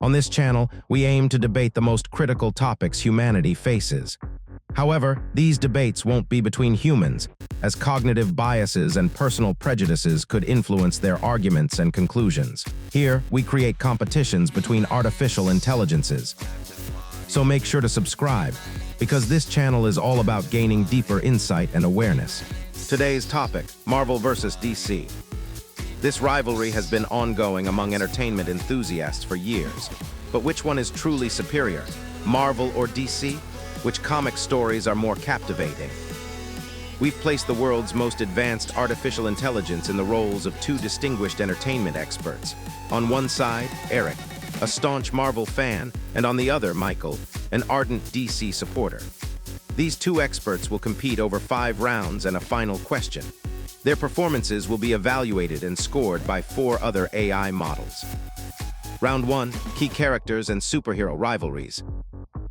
On this channel, we aim to debate the most critical topics humanity faces. However, these debates won't be between humans, as cognitive biases and personal prejudices could influence their arguments and conclusions. Here, we create competitions between artificial intelligences. So make sure to subscribe, because this channel is all about gaining deeper insight and awareness. Today's topic, Marvel versus DC. This rivalry has been ongoing among entertainment enthusiasts for years. But which one is truly superior, Marvel or DC? Which comic stories are more captivating? We've placed the world's most advanced artificial intelligence in the roles of two distinguished entertainment experts. On one side, Eric, a staunch Marvel fan, and on the other, Michael, an ardent DC supporter. These two experts will compete over 5 rounds and a final question. Their performances will be evaluated and scored by 4 other AI models. Round 1, key characters and superhero rivalries.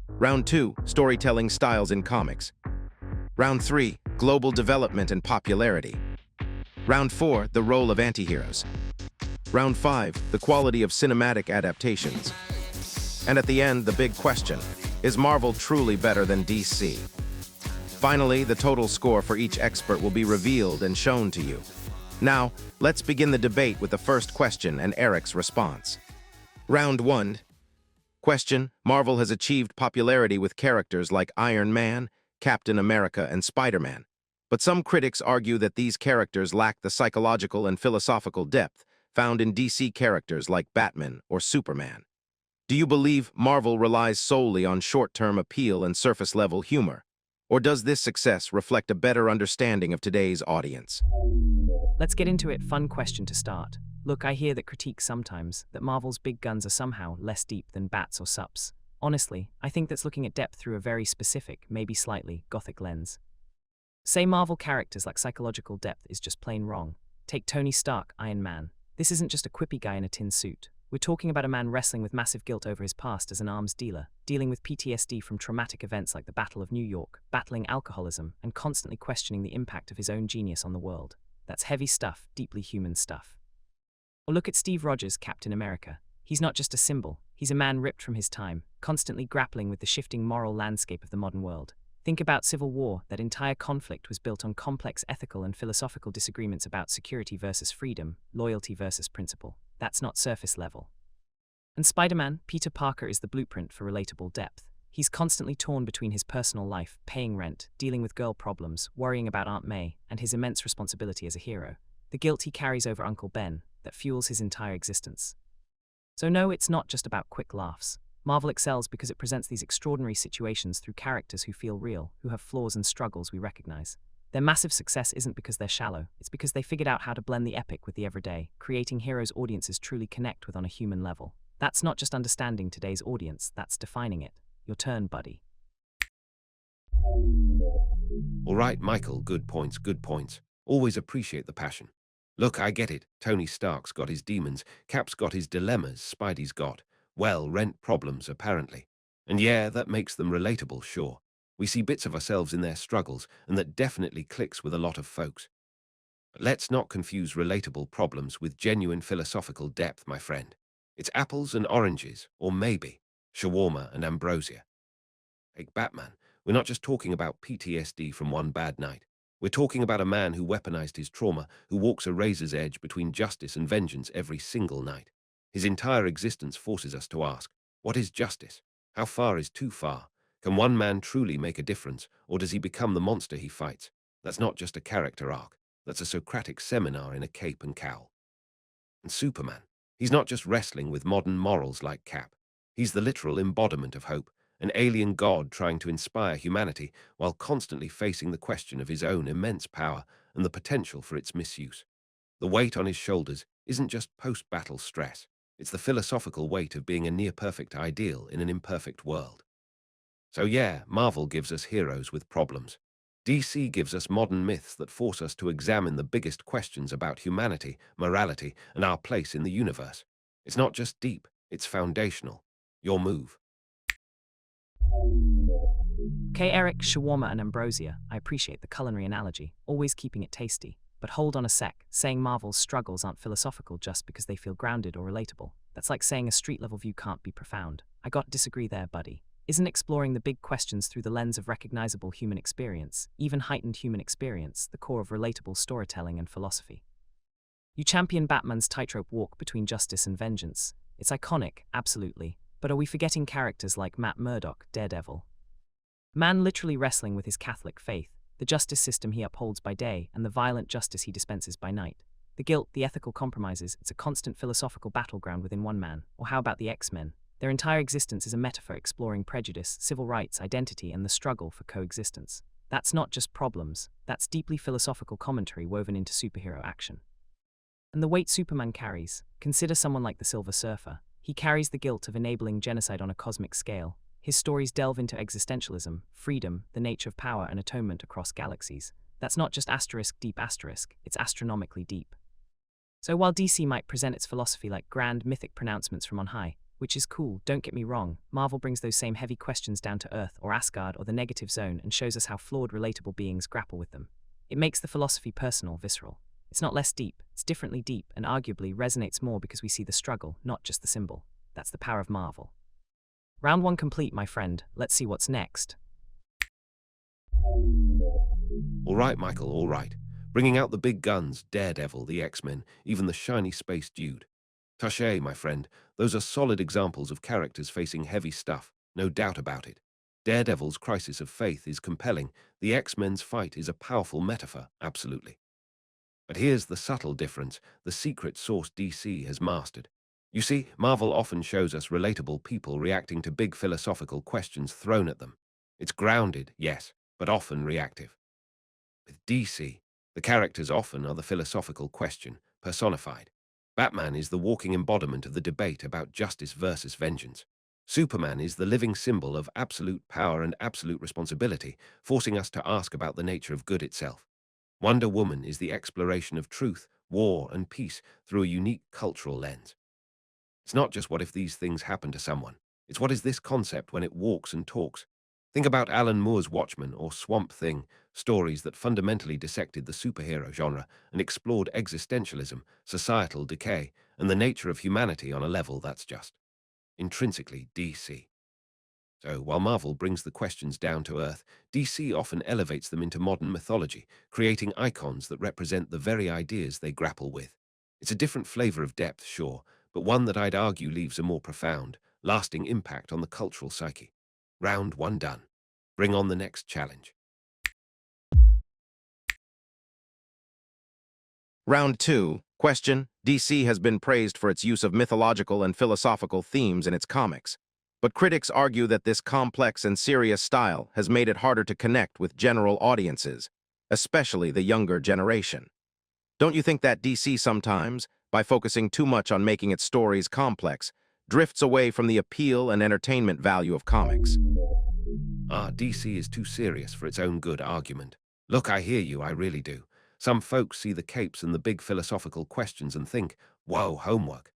Round 2, storytelling styles in comics. Round 3, global development and popularity. Round 4, the role of antiheroes. Round 5, the quality of cinematic adaptations. And at the end, the big question, is Marvel truly better than DC? Finally, the total score for each expert will be revealed and shown to you. Now, let's begin the debate with the first question and Eric's response. Round 1. Question: Marvel has achieved popularity with characters like Iron Man, Captain America, and Spider-Man. But some critics argue that these characters lack the psychological and philosophical depth found in DC characters like Batman or Superman. Do you believe Marvel relies solely on short-term appeal and surface-level humor? Or does this success reflect a better understanding of today's audience? Let's get into it. Fun question to start. Look, I hear that critiques sometimes that Marvel's big guns are somehow less deep than Bats or Sups. Honestly, I think that's looking at depth through a very specific, maybe slightly gothic lens. Say Marvel characters like psychological depth is just plain wrong. Take Tony Stark, Iron Man. This isn't just a quippy guy in a tin suit. We're talking about a man wrestling with massive guilt over his past as an arms dealer, dealing with PTSD from traumatic events like the Battle of New York, battling alcoholism, and constantly questioning the impact of his own genius on the world. That's heavy stuff, deeply human stuff. Or look at Steve Rogers' Captain America. He's not just a symbol, he's a man ripped from his time, constantly grappling with the shifting moral landscape of the modern world. Think about Civil War. That entire conflict was built on complex ethical and philosophical disagreements about security versus freedom, loyalty versus principle. That's not surface level. And Spider-Man, Peter Parker, is the blueprint for relatable depth. He's constantly torn between his personal life, paying rent, dealing with girl problems, worrying about Aunt May, and his immense responsibility as a hero. The guilt he carries over Uncle Ben, that fuels his entire existence. So no, it's not just about quick laughs. Marvel excels because it presents these extraordinary situations through characters who feel real, who have flaws and struggles we recognize. Their massive success isn't because they're shallow, it's because they figured out how to blend the epic with the everyday, creating heroes audiences truly connect with on a human level. That's not just understanding today's audience, that's defining it. Your turn, buddy. All right, Michael, good points, good points. Always appreciate the passion. Look, I get it. Tony Stark's got his demons, Cap's got his dilemmas, Spidey's got, well, rent problems, apparently. And yeah, that makes them relatable, sure. We see bits of ourselves in their struggles, and that definitely clicks with a lot of folks. But let's not confuse relatable problems with genuine philosophical depth, my friend. It's apples and oranges, or maybe shawarma and ambrosia. Take Batman. We're not just talking about PTSD from one bad night. We're talking about a man who weaponized his trauma, who walks a razor's edge between justice and vengeance every single night. His entire existence forces us to ask, what is justice? How far is too far? Can one man truly make a difference, or does he become the monster he fights? That's not just a character arc. That's a Socratic seminar in a cape and cowl. And Superman. He's not just wrestling with modern morals like Cap. He's the literal embodiment of hope, an alien god trying to inspire humanity while constantly facing the question of his own immense power and the potential for its misuse. The weight on his shoulders isn't just post-battle stress. It's the philosophical weight of being a near-perfect ideal in an imperfect world. So yeah, Marvel gives us heroes with problems. DC gives us modern myths that force us to examine the biggest questions about humanity, morality, and our place in the universe. It's not just deep, it's foundational. Your move. Okay, Eric, shawarma and ambrosia. I appreciate the culinary analogy, always keeping it tasty. But hold on a sec, saying Marvel's struggles aren't philosophical just because they feel grounded or relatable. That's like saying a street-level view can't be profound. I got to disagree there, buddy. Isn't exploring the big questions through the lens of recognizable human experience, even heightened human experience, the core of relatable storytelling and philosophy? You champion Batman's tightrope walk between justice and vengeance. It's iconic, absolutely, but are we forgetting characters like Matt Murdock, Daredevil? Man literally wrestling with his Catholic faith, the justice system he upholds by day, and the violent justice he dispenses by night. The guilt, the ethical compromises, it's a constant philosophical battleground within one man. Or how about the X-Men? Their entire existence is a metaphor exploring prejudice, civil rights, identity, and the struggle for coexistence. That's not just problems, that's deeply philosophical commentary woven into superhero action. And the weight Superman carries, consider someone like the Silver Surfer. He carries the guilt of enabling genocide on a cosmic scale. His stories delve into existentialism, freedom, the nature of power, and atonement across galaxies. That's not just deep asterisk, it's astronomically deep. So while DC might present its philosophy like grand mythic pronouncements from on high, which is cool, don't get me wrong, Marvel brings those same heavy questions down to Earth or Asgard or the negative zone and shows us how flawed, relatable beings grapple with them. It makes the philosophy personal, visceral. It's not less deep, it's differently deep and arguably resonates more because we see the struggle, not just the symbol. That's the power of Marvel. Round 1 complete, my friend. Let's see what's next. All right, Michael, all right. Bringing out the big guns, Daredevil, the X-Men, even the shiny space dude. Touché, my friend. Those are solid examples of characters facing heavy stuff, no doubt about it. Daredevil's crisis of faith is compelling. The X-Men's fight is a powerful metaphor, absolutely. But here's the subtle difference, the secret sauce DC has mastered. You see, Marvel often shows us relatable people reacting to big philosophical questions thrown at them. It's grounded, yes, but often reactive. With DC, the characters often are the philosophical question, personified. Batman is the walking embodiment of the debate about justice versus vengeance. Superman is the living symbol of absolute power and absolute responsibility, forcing us to ask about the nature of good itself. Wonder Woman is the exploration of truth, war, and peace through a unique cultural lens. It's not just what if these things happen to someone. It's what is this concept when it walks and talks. Think about Alan Moore's Watchmen or Swamp Thing, stories that fundamentally dissected the superhero genre and explored existentialism, societal decay, and the nature of humanity on a level that's just intrinsically DC. So, while Marvel brings the questions down to earth, DC often elevates them into modern mythology, creating icons that represent the very ideas they grapple with. It's a different flavor of depth, sure, but one that I'd argue leaves a more profound, lasting impact on the cultural psyche. Round 1 done. Bring on the next challenge. Round 2. Question. DC has been praised for its use of mythological and philosophical themes in its comics. But critics argue that this complex and serious style has made it harder to connect with general audiences, especially the younger generation. Don't you think that DC sometimes, by focusing too much on making its stories complex, drifts away from the appeal and entertainment value of comics? DC is too serious for its own good argument. Look, I hear you, I really do. Some folks see the capes and the big philosophical questions and think, whoa, homework.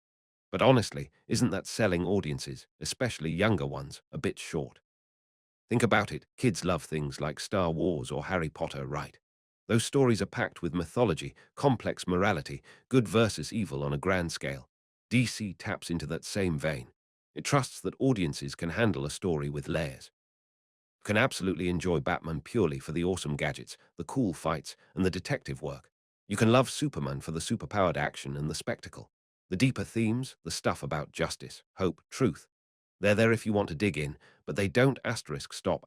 But honestly, isn't that selling audiences, especially younger ones, a bit short? Think about it, kids love things like Star Wars or Harry Potter, right? Those stories are packed with mythology, complex morality, good versus evil on a grand scale. DC taps into that same vein. It trusts that audiences can handle a story with layers. You can absolutely enjoy Batman purely for the awesome gadgets, the cool fights, and the detective work. You can love Superman for the superpowered action and the spectacle. The deeper themes, the stuff about justice, hope, truth. They're there if you want to dig in, but they don't stop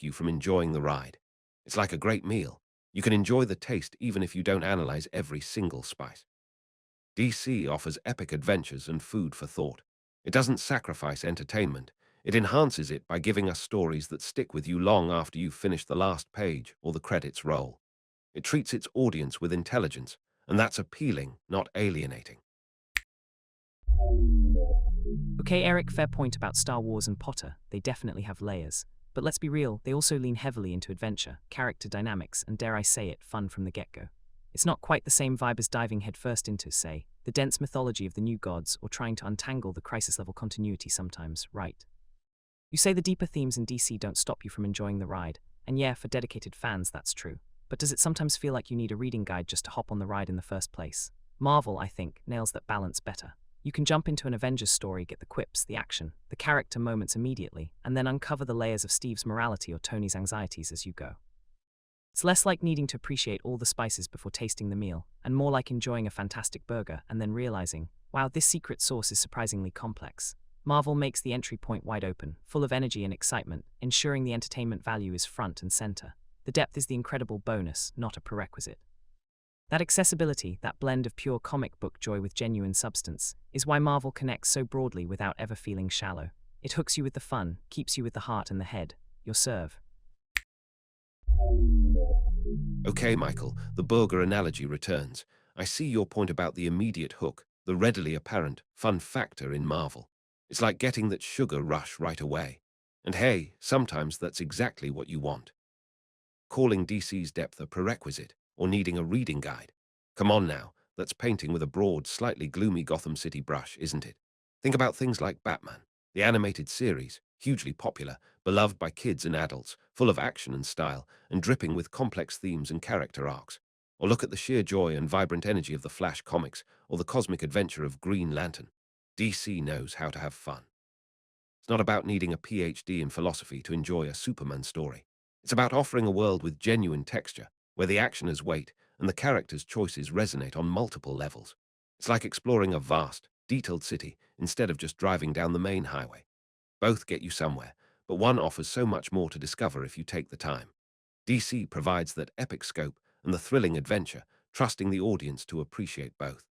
you from enjoying the ride. It's like a great meal. You can enjoy the taste even if you don't analyze every single spice. DC offers epic adventures and food for thought. It doesn't sacrifice entertainment. It enhances it by giving us stories that stick with you long after you've finished the last page or the credits roll. It treats its audience with intelligence, and that's appealing, not alienating. Okay, Eric, fair point about Star Wars and Potter. They definitely have layers. But let's be real, they also lean heavily into adventure, character dynamics, and dare I say it, fun from the get-go. It's not quite the same vibe as diving headfirst into, say, the dense mythology of the new gods or trying to untangle the crisis-level continuity sometimes, right? You say the deeper themes in DC don't stop you from enjoying the ride, and yeah, for dedicated fans, that's true. But does it sometimes feel like you need a reading guide just to hop on the ride in the first place? Marvel, I think, nails that balance better. You can jump into an Avengers story, get the quips, the action, the character moments immediately, and then uncover the layers of Steve's morality or Tony's anxieties as you go. It's less like needing to appreciate all the spices before tasting the meal, and more like enjoying a fantastic burger and then realizing, wow, this secret sauce is surprisingly complex. Marvel makes the entry point wide open, full of energy and excitement, ensuring the entertainment value is front and center. The depth is the incredible bonus, not a prerequisite. That accessibility, that blend of pure comic book joy with genuine substance, is why Marvel connects so broadly without ever feeling shallow. It hooks you with the fun, keeps you with the heart and the head. Your serve. Okay, Michael, the burger analogy returns. I see your point about the immediate hook, the readily apparent fun factor in Marvel. It's like getting that sugar rush right away. And hey, sometimes that's exactly what you want. Calling DC's depth a prerequisite, or needing a reading guide. Come on now, that's painting with a broad, slightly gloomy Gotham City brush, isn't it? Think about things like Batman, the animated series, hugely popular, beloved by kids and adults, full of action and style, and dripping with complex themes and character arcs. Or look at the sheer joy and vibrant energy of the Flash comics, or the cosmic adventure of Green Lantern. DC knows how to have fun. It's not about needing a PhD in philosophy to enjoy a Superman story. It's about offering a world with genuine texture, where the action has weight and the characters' choices resonate on multiple levels. It's like exploring a vast, detailed city instead of just driving down the main highway. Both get you somewhere, but one offers so much more to discover if you take the time. DC provides that epic scope and the thrilling adventure, trusting the audience to appreciate both.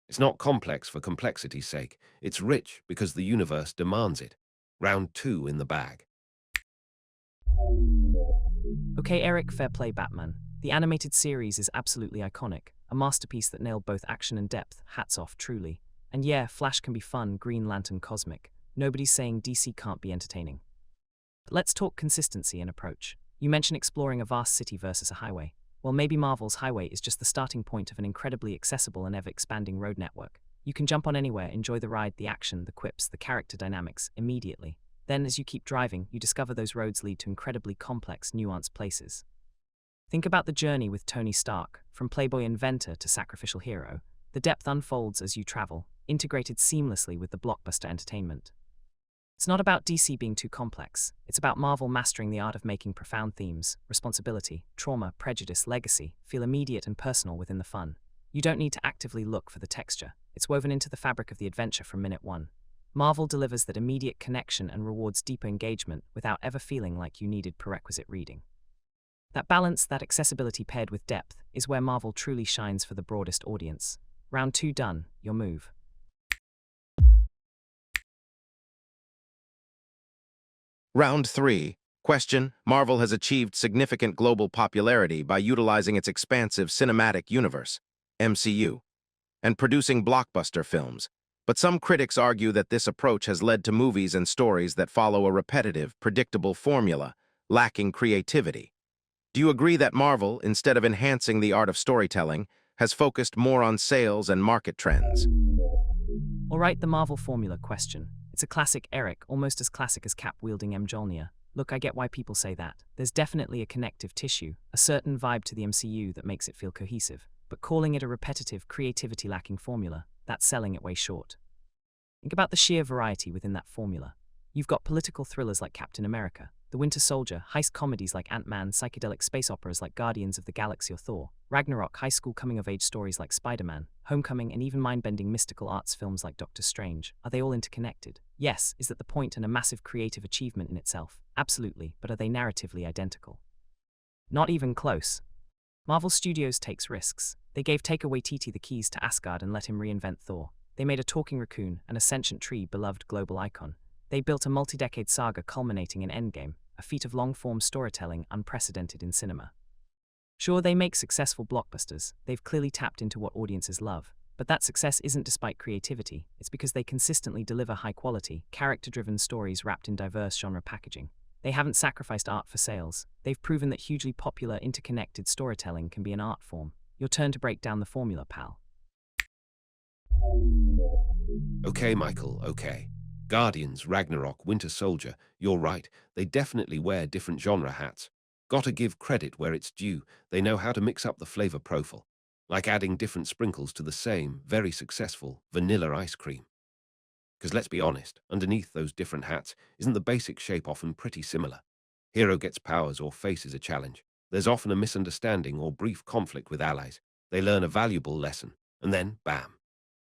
It's not complex for complexity's sake, it's rich because the universe demands it. Round 2 in the bag. Okay, Eric, fair play, Batman. The animated series is absolutely iconic, a masterpiece that nailed both action and depth, hats off, truly. And yeah, Flash can be fun, Green Lantern cosmic. Nobody's saying DC can't be entertaining. But let's talk consistency and approach. You mentioned exploring a vast city versus a highway. Well, maybe Marvel's highway is just the starting point of an incredibly accessible and ever-expanding road network. You can jump on anywhere, enjoy the ride, the action, the quips, the character dynamics, immediately. Then, as you keep driving, you discover those roads lead to incredibly complex, nuanced places. Think about the journey with Tony Stark, from playboy inventor to sacrificial hero. The depth unfolds as you travel, integrated seamlessly with the blockbuster entertainment. It's not about DC being too complex. It's about Marvel mastering the art of making profound themes, responsibility, trauma, prejudice, legacy, feel immediate and personal within the fun. You don't need to actively look for the texture. It's woven into the fabric of the adventure from minute one. Marvel delivers that immediate connection and rewards deeper engagement without ever feeling like you needed prerequisite reading. That balance, that accessibility paired with depth, is where Marvel truly shines for the broadest audience. Round 2 done, your move. Round 3. Question: Marvel has achieved significant global popularity by utilizing its expansive cinematic universe, MCU, and producing blockbuster films. But some critics argue that this approach has led to movies and stories that follow a repetitive, predictable formula, lacking creativity. Do you agree that Marvel, instead of enhancing the art of storytelling, has focused more on sales and market trends? Alright, the Marvel formula question. It's a classic, Eric, almost as classic as cap-wielding Mjolnir. Look, I get why people say that. There's definitely a connective tissue, a certain vibe to the MCU that makes it feel cohesive. But calling it a repetitive, creativity-lacking formula, that's selling it way short. Think about the sheer variety within that formula. You've got political thrillers like Captain America, The Winter Soldier, heist comedies like Ant-Man, psychedelic space operas like Guardians of the Galaxy or Thor, Ragnarok, high school coming-of-age stories like Spider-Man, Homecoming, and even mind-bending mystical arts films like Doctor Strange. Are they all interconnected? Yes. Is that the point and a massive creative achievement in itself? Absolutely. But are they narratively identical? Not even close. Marvel Studios takes risks. They gave Taika Waititi the keys to Asgard and let him reinvent Thor. They made a talking raccoon, an sentient tree, beloved global icon. They built a multi-decade saga culminating in Endgame, a feat of long-form storytelling unprecedented in cinema. Sure, they make successful blockbusters. They've clearly tapped into what audiences love. But that success isn't despite creativity. It's because they consistently deliver high-quality, character-driven stories wrapped in diverse genre packaging. They haven't sacrificed art for sales. They've proven that hugely popular, interconnected storytelling can be an art form. Your turn to break down the formula, pal. Okay, Michael, okay. Guardians, Ragnarok, Winter Soldier, you're right, they definitely wear different genre hats. Gotta give credit where it's due, they know how to mix up the flavor profile. like adding different sprinkles to the same, very successful vanilla ice cream. Because let's be honest, underneath those different hats, isn't the basic shape often pretty similar? Hero gets powers or faces a challenge. There's often a misunderstanding or brief conflict with allies. They learn a valuable lesson, and then, bam.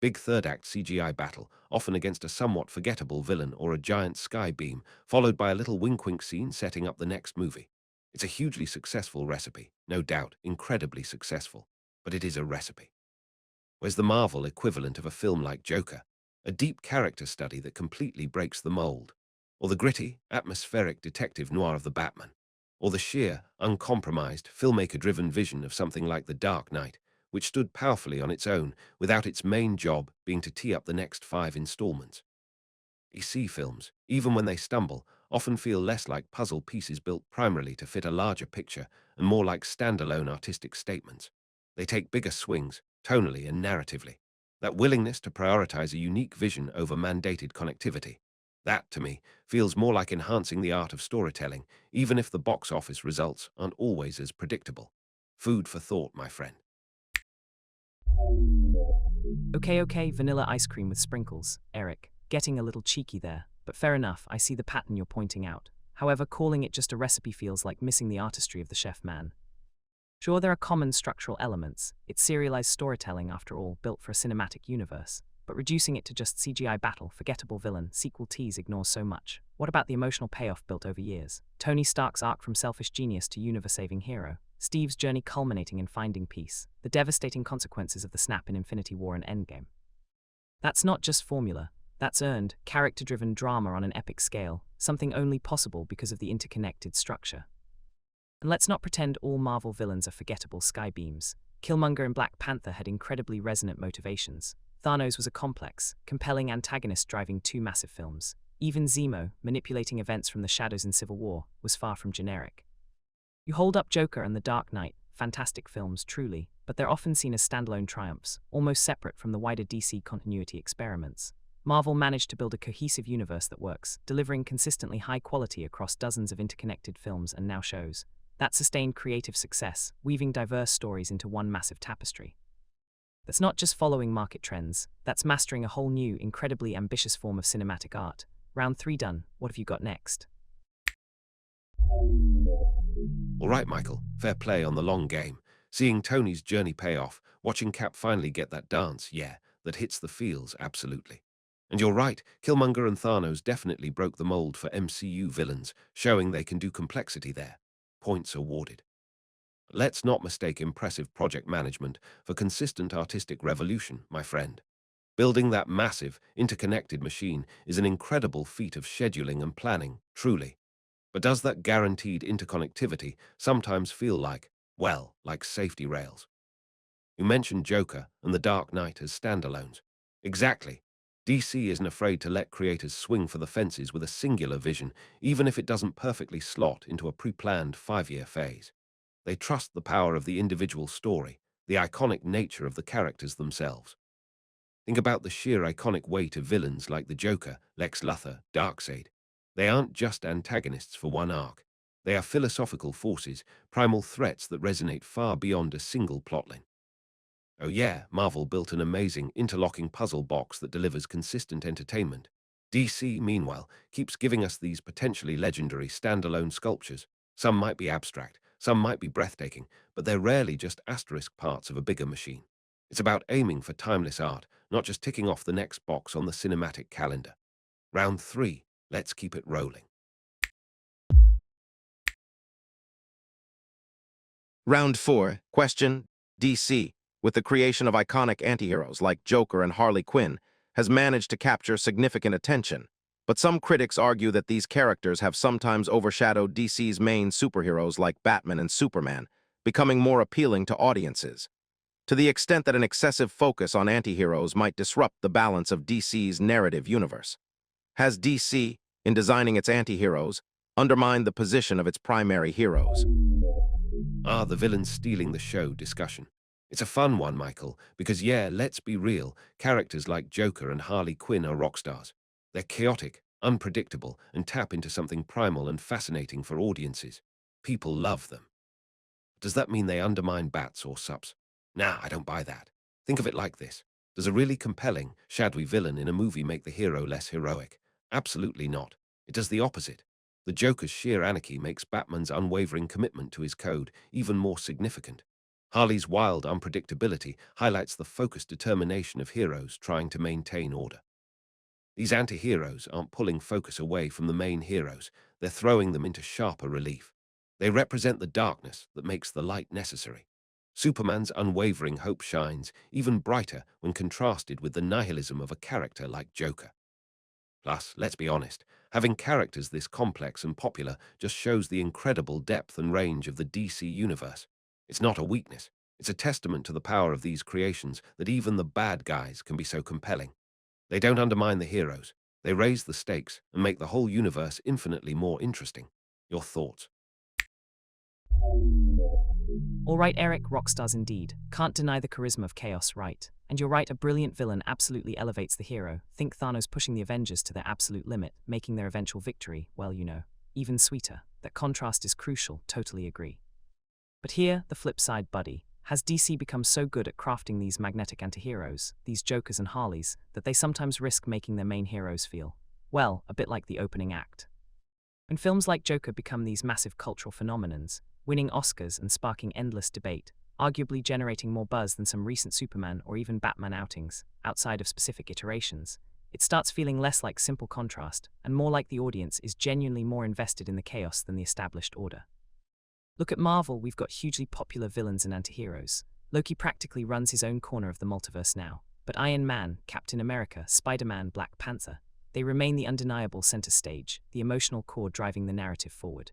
Big third-act CGI battle, often against a somewhat forgettable villain or a giant sky beam, followed by a little wink-wink scene setting up the next movie. It's a hugely successful recipe, no doubt, incredibly successful, but it is a recipe. Where's the Marvel equivalent of a film like Joker? A deep character study that completely breaks the mold? Or the gritty, atmospheric detective noir of the Batman? Or the sheer, uncompromised, filmmaker-driven vision of something like The Dark Knight, which stood powerfully on its own without its main job being to tee up the next 5 installments? DC films, even when they stumble, often feel less like puzzle pieces built primarily to fit a larger picture and more like standalone artistic statements. They take bigger swings, tonally and narratively. That willingness to prioritize a unique vision over mandated connectivity. That, to me, feels more like enhancing the art of storytelling, even if the box office results aren't always as predictable. Food for thought, my friend. Okay, vanilla ice cream with sprinkles, Eric. Getting a little cheeky there, but fair enough, I see the pattern you're pointing out. However, calling it just a recipe feels like missing the artistry of the chef man. Sure, there are common structural elements. It's serialized storytelling, after all, built for a cinematic universe. But reducing it to just CGI battle, forgettable villain, sequel tease ignores so much. What about the emotional payoff built over years? Tony Stark's arc from selfish genius to universe-saving hero. Steve's journey culminating in finding peace. The devastating consequences of the snap in Infinity War and Endgame. That's not just formula. That's earned, character-driven drama on an epic scale, something only possible because of the interconnected structure. And let's not pretend all Marvel villains are forgettable skybeams. Killmonger and Black Panther had incredibly resonant motivations. Thanos was a complex, compelling antagonist driving 2 massive films. Even Zemo, manipulating events from the shadows in Civil War, was far from generic. You hold up Joker and The Dark Knight, fantastic films, truly, but they're often seen as standalone triumphs, almost separate from the wider DC continuity experiments. Marvel managed to build a cohesive universe that works, delivering consistently high quality across dozens of interconnected films and now shows. That sustained creative success, weaving diverse stories into one massive tapestry. That's not just following market trends, that's mastering a whole new, incredibly ambitious form of cinematic art. Round 3 done, what have you got next? All right, Michael, fair play on the long game. Seeing Tony's journey pay off, watching Cap finally get that dance, yeah, that hits the feels, absolutely. And you're right, Killmonger and Thanos definitely broke the mold for MCU villains, showing they can do complexity there. Points awarded. Let's not mistake impressive project management for consistent artistic revolution, my friend. Building that massive, interconnected machine is an incredible feat of scheduling and planning, truly. But does that guaranteed interconnectivity sometimes feel like, well, like safety rails? You mentioned Joker and The Dark Knight as standalones. Exactly. DC isn't afraid to let creators swing for the fences with a singular vision, even if it doesn't perfectly slot into a pre-planned 5-year phase. They trust the power of the individual story, the iconic nature of the characters themselves. Think about the sheer iconic weight of villains like the Joker, Lex Luthor, Darkseid. They aren't just antagonists for one arc. They are philosophical forces, primal threats that resonate far beyond a single plotline. Oh yeah, Marvel built an amazing, interlocking puzzle box that delivers consistent entertainment. DC, meanwhile, keeps giving us these potentially legendary standalone sculptures. Some might be abstract, some might be breathtaking, but they're rarely just asterisk parts of a bigger machine. It's about aiming for timeless art, not just ticking off the next box on the cinematic calendar. Round 3, let's keep it rolling. Round 4, question, DC, with the creation of iconic antiheroes like Joker and Harley Quinn, has managed to capture significant attention. But some critics argue that these characters have sometimes overshadowed DC's main superheroes like Batman and Superman, becoming more appealing to audiences. To the extent that an excessive focus on antiheroes might disrupt the balance of DC's narrative universe. Has DC, in designing its antiheroes, undermined the position of its primary heroes? The villains stealing the show discussion. It's a fun one, Michael, because yeah, let's be real, characters like Joker and Harley Quinn are rock stars. They're chaotic, unpredictable, and tap into something primal and fascinating for audiences. People love them. Does that mean they undermine bats or sups? Nah, I don't buy that. Think of it like this. Does a really compelling, shadowy villain in a movie make the hero less heroic? Absolutely not. It does the opposite. The Joker's sheer anarchy makes Batman's unwavering commitment to his code even more significant. Harley's wild unpredictability highlights the focused determination of heroes trying to maintain order. These anti-heroes aren't pulling focus away from the main heroes, they're throwing them into sharper relief. They represent the darkness that makes the light necessary. Superman's unwavering hope shines even brighter when contrasted with the nihilism of a character like Joker. Plus, let's be honest, having characters this complex and popular just shows the incredible depth and range of the DC universe. It's not a weakness, it's a testament to the power of these creations that even the bad guys can be so compelling. They don't undermine the heroes, they raise the stakes and make the whole universe infinitely more interesting. Your thoughts? All right, Eric, rockstars indeed. Can't deny the charisma of chaos, right? And you're right, a brilliant villain absolutely elevates the hero. Think Thanos pushing the Avengers to their absolute limit, making their eventual victory, well, even sweeter. That contrast is crucial, totally agree. But here, the flip side, buddy. Has DC become so good at crafting these magnetic antiheroes, these Jokers and Harleys, that they sometimes risk making their main heroes feel, well, a bit like the opening act? When films like Joker become these massive cultural phenomenons, winning Oscars and sparking endless debate, arguably generating more buzz than some recent Superman or even Batman outings, outside of specific iterations, it starts feeling less like simple contrast and more like the audience is genuinely more invested in the chaos than the established order. Look at Marvel, we've got hugely popular villains and antiheroes. Loki practically runs his own corner of the multiverse now, but Iron Man, Captain America, Spider-Man, Black Panther, they remain the undeniable center stage, the emotional core driving the narrative forward.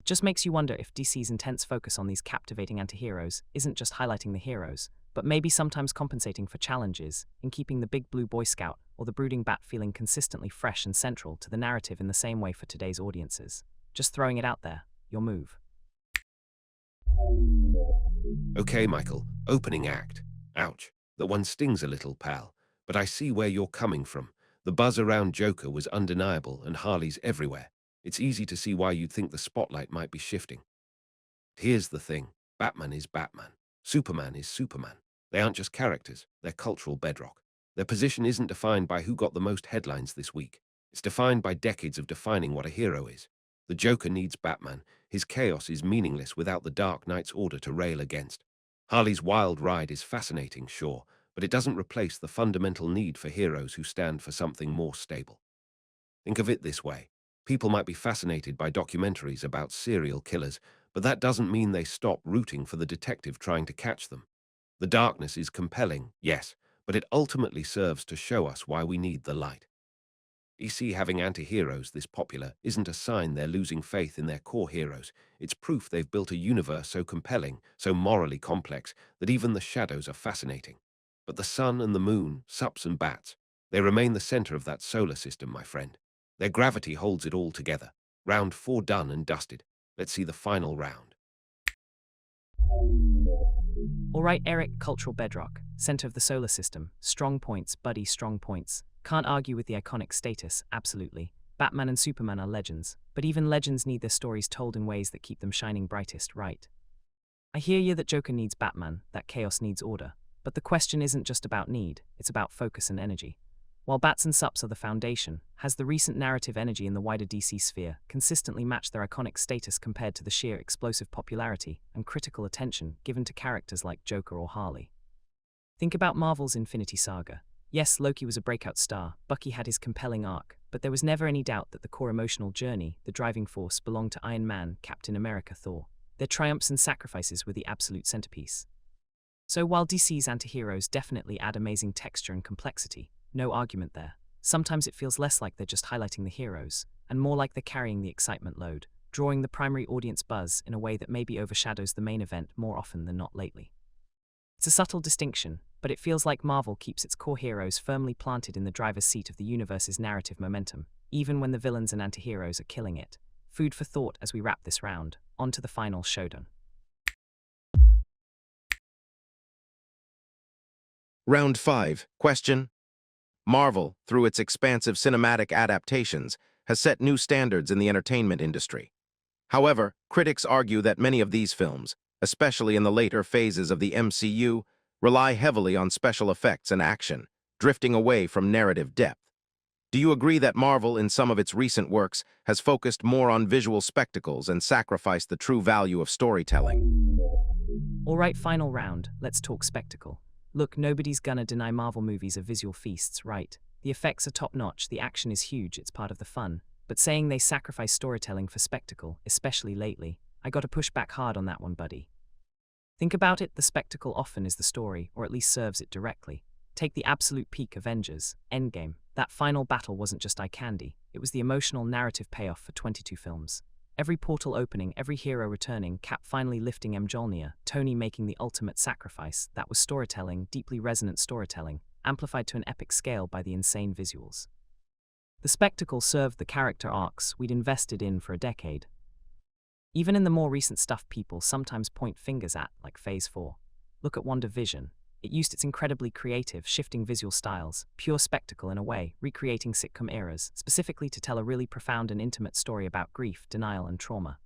It just makes you wonder if DC's intense focus on these captivating antiheroes isn't just highlighting the heroes, but maybe sometimes compensating for challenges in keeping the big blue Boy Scout or the brooding bat feeling consistently fresh and central to the narrative in the same way for today's audiences. Just throwing it out there, your move. Okay, Michael, opening act. Ouch, that one stings a little, pal. But I see where you're coming from. The buzz around Joker was undeniable and Harley's everywhere. It's easy to see why you'd think the spotlight might be shifting. Here's the thing. Batman is Batman. Superman is Superman. They aren't just characters, they're cultural bedrock. Their position isn't defined by who got the most headlines this week. It's defined by decades of defining what a hero is. The Joker needs Batman. His chaos is meaningless without the Dark Knight's order to rail against. Harley's wild ride is fascinating, sure, but it doesn't replace the fundamental need for heroes who stand for something more stable. Think of it this way. People might be fascinated by documentaries about serial killers, but that doesn't mean they stop rooting for the detective trying to catch them. The darkness is compelling, yes, but it ultimately serves to show us why we need the light. DC having anti-heroes this popular isn't a sign they're losing faith in their core heroes. It's proof they've built a universe so compelling, so morally complex, that even the shadows are fascinating. But the sun and the moon, sups and bats, they remain the center of that solar system, my friend. Their gravity holds it all together. Round 4 done and dusted. Let's see the final round. All right, Eric, cultural bedrock, center of the solar system, strong points, buddy, strong points. Can't argue with the iconic status, absolutely. Batman and Superman are legends, but even legends need their stories told in ways that keep them shining brightest, right? I hear you that Joker needs Batman, that chaos needs order, but the question isn't just about need, it's about focus and energy. While bats and sups are the foundation, has the recent narrative energy in the wider DC sphere consistently matched their iconic status compared to the sheer explosive popularity and critical attention given to characters like Joker or Harley? Think about Marvel's Infinity Saga. Yes, Loki was a breakout star, Bucky had his compelling arc, but there was never any doubt that the core emotional journey, the driving force, belonged to Iron Man, Captain America, Thor. Their triumphs and sacrifices were the absolute centerpiece. So while DC's antiheroes definitely add amazing texture and complexity, no argument there, sometimes it feels less like they're just highlighting the heroes, and more like they're carrying the excitement load, drawing the primary audience buzz in a way that maybe overshadows the main event more often than not lately. It's a subtle distinction, but it feels like Marvel keeps its core heroes firmly planted in the driver's seat of the universe's narrative momentum, even when the villains and antiheroes are killing it. Food for thought as we wrap this round. On to the final showdown. Round 5. Question. Marvel, through its expansive cinematic adaptations, has set new standards in the entertainment industry. However, critics argue that many of these films, especially in the later phases of the MCU, rely heavily on special effects and action, drifting away from narrative depth. Do you agree that Marvel, in some of its recent works, has focused more on visual spectacles and sacrificed the true value of storytelling? All right, final round. Let's talk spectacle. Look, nobody's gonna deny Marvel movies are visual feasts, right? The effects are top-notch, the action is huge, it's part of the fun. But saying they sacrifice storytelling for spectacle, especially lately, I gotta push back hard on that one, buddy. Think about it, the spectacle often is the story, or at least serves it directly. Take the absolute peak Avengers, Endgame. That final battle wasn't just eye candy, it was the emotional narrative payoff for 22 films. Every portal opening, every hero returning, Cap finally lifting Mjolnir, Tony making the ultimate sacrifice, that was storytelling, deeply resonant storytelling, amplified to an epic scale by the insane visuals. The spectacle served the character arcs we'd invested in for a decade. Even in the more recent stuff people sometimes point fingers at, like Phase 4. Look at WandaVision. It used its incredibly creative, shifting visual styles, pure spectacle in a way, recreating sitcom eras, specifically to tell a really profound and intimate story about grief, denial, and trauma.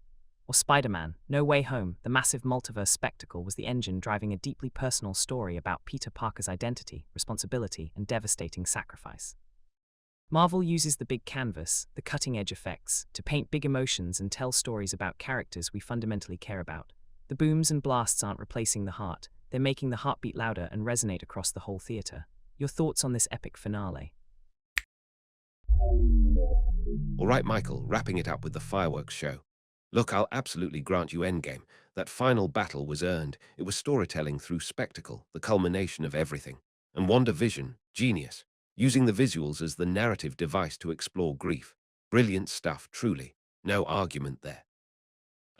Or Spider-Man, No Way Home, the massive multiverse spectacle was the engine driving a deeply personal story about Peter Parker's identity, responsibility, and devastating sacrifice. Marvel uses the big canvas, the cutting-edge effects, to paint big emotions and tell stories about characters we fundamentally care about. The booms and blasts aren't replacing the heart, they're making the heartbeat louder and resonate across the whole theater. Your thoughts on this epic finale? All right, Michael, wrapping it up with the fireworks show. Look, I'll absolutely grant you Endgame. That final battle was earned. It was storytelling through spectacle, the culmination of everything. And WandaVision, genius. Using the visuals as the narrative device to explore grief. Brilliant stuff, truly. No argument there.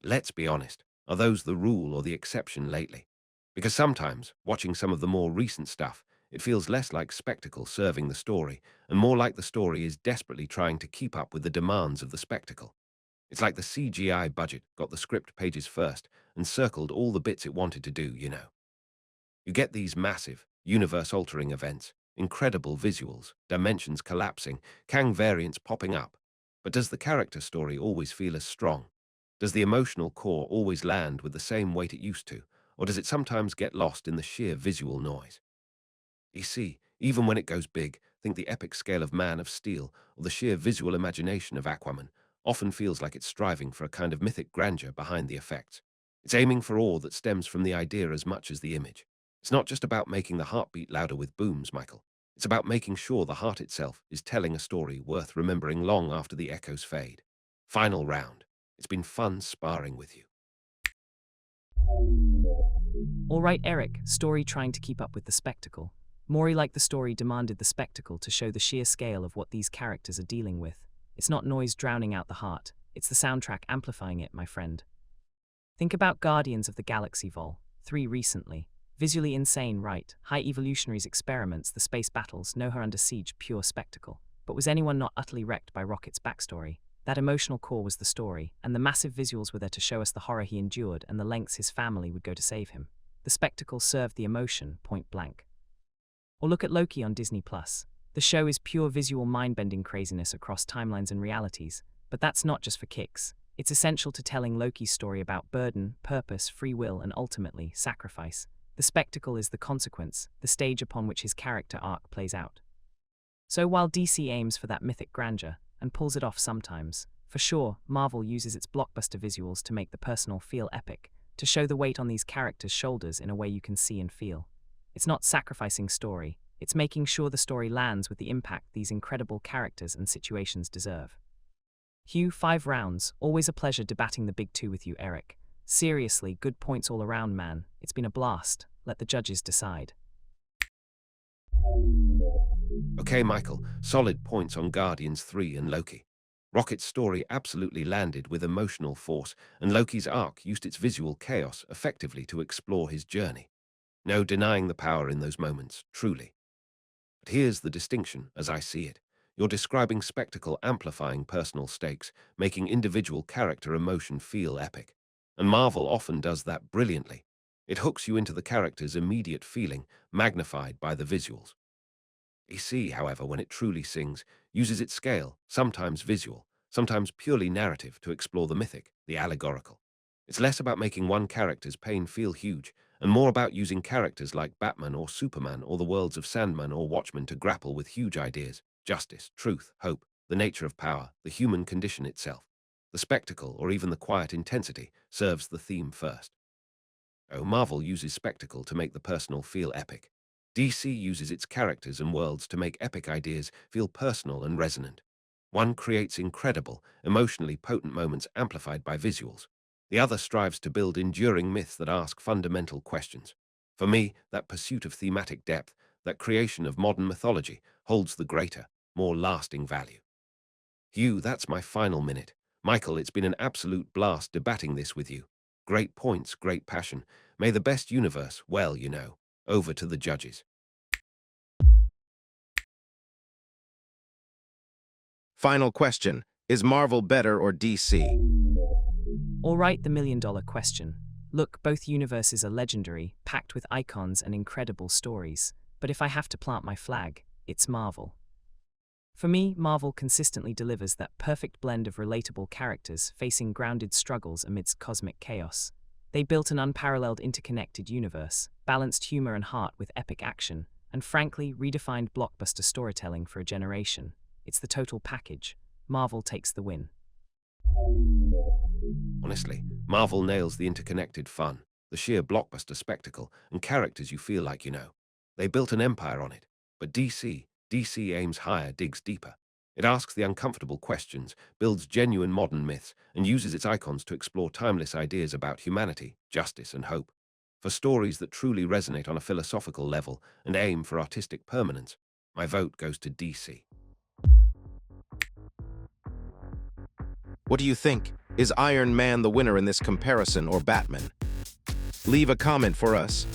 Let's be honest, are those the rule or the exception lately? Because sometimes, watching some of the more recent stuff, it feels less like spectacle serving the story, and more like the story is desperately trying to keep up with the demands of the spectacle. It's like the CGI budget got the script pages first and circled all the bits it wanted to do, you know. You get these massive, universe-altering events, incredible visuals, dimensions collapsing, Kang variants popping up. But does the character story always feel as strong? Does the emotional core always land with the same weight it used to, or does it sometimes get lost in the sheer visual noise? You see, even when it goes big, think the epic scale of Man of Steel or the sheer visual imagination of Aquaman often feels like it's striving for a kind of mythic grandeur behind the effects. It's aiming for awe that stems from the idea as much as the image. It's not just about making the heartbeat louder with booms, Michael. It's about making sure the heart itself is telling a story worth remembering long after the echoes fade. Final round. It's been fun sparring with you. All right, Eric, story trying to keep up with the spectacle. Maury, like the story, demanded the spectacle to show the sheer scale of what these characters are dealing with. It's not noise drowning out the heart, it's the soundtrack amplifying it, my friend. Think about Guardians of the Galaxy Vol. 3 recently. Visually insane, right? High Evolutionaries experiments, the space battles, know her under siege, pure spectacle. But was anyone not utterly wrecked by Rocket's backstory? That emotional core was the story, and the massive visuals were there to show us the horror he endured and the lengths his family would go to save him. The spectacle served the emotion, point blank. Or look at Loki on Disney+. The show is pure visual mind-bending craziness across timelines and realities, but that's not just for kicks. It's essential to telling Loki's story about burden, purpose, free will, and ultimately, sacrifice. The spectacle is the consequence, the stage upon which his character arc plays out. So while DC aims for that mythic grandeur, and pulls it off sometimes, for sure, Marvel uses its blockbuster visuals to make the personal feel epic, to show the weight on these characters' shoulders in a way you can see and feel. It's not sacrificing story, it's making sure the story lands with the impact these incredible characters and situations deserve. Hugh, 5 rounds, always a pleasure debating the big two with you, Eric. Seriously, good points all around, man. It's been a blast. Let the judges decide. Okay, Michael, solid points on Guardians 3 and Loki. Rocket's story absolutely landed with emotional force, and Loki's arc used its visual chaos effectively to explore his journey. No denying the power in those moments, truly. But here's the distinction, as I see it. You're describing spectacle amplifying personal stakes, making individual character emotion feel epic. And Marvel often does that brilliantly. It hooks you into the character's immediate feeling, magnified by the visuals. DC, however, when it truly sings, uses its scale, sometimes visual, sometimes purely narrative, to explore the mythic, the allegorical. It's less about making one character's pain feel huge, and more about using characters like Batman or Superman or the worlds of Sandman or Watchmen to grapple with huge ideas: justice, truth, hope, the nature of power, the human condition itself. The spectacle, or even the quiet intensity, serves the theme first. Oh, Marvel uses spectacle to make the personal feel epic. DC uses its characters and worlds to make epic ideas feel personal and resonant. One creates incredible, emotionally potent moments amplified by visuals. The other strives to build enduring myths that ask fundamental questions. For me, that pursuit of thematic depth, that creation of modern mythology, holds the greater, more lasting value. Hugh, that's my final minute. Michael, it's been an absolute blast debating this with you. Great points, great passion. May the best universe, well, over to the judges. Final question. Is Marvel better or DC? All right, the million-dollar question. Look, both universes are legendary, packed with icons and incredible stories. But if I have to plant my flag, it's Marvel. For me, Marvel consistently delivers that perfect blend of relatable characters facing grounded struggles amidst cosmic chaos. They built an unparalleled interconnected universe, balanced humor and heart with epic action, and frankly, redefined blockbuster storytelling for a generation. It's the total package. Marvel takes the win. Honestly, Marvel nails the interconnected fun, the sheer blockbuster spectacle, and characters you feel like you know. They built an empire on it. But DC aims higher, digs deeper. It asks the uncomfortable questions, builds genuine modern myths, and uses its icons to explore timeless ideas about humanity, justice, and hope. For stories that truly resonate on a philosophical level and aim for artistic permanence, my vote goes to DC. What do you think? Is Iron Man the winner in this comparison or Batman? Leave a comment for us.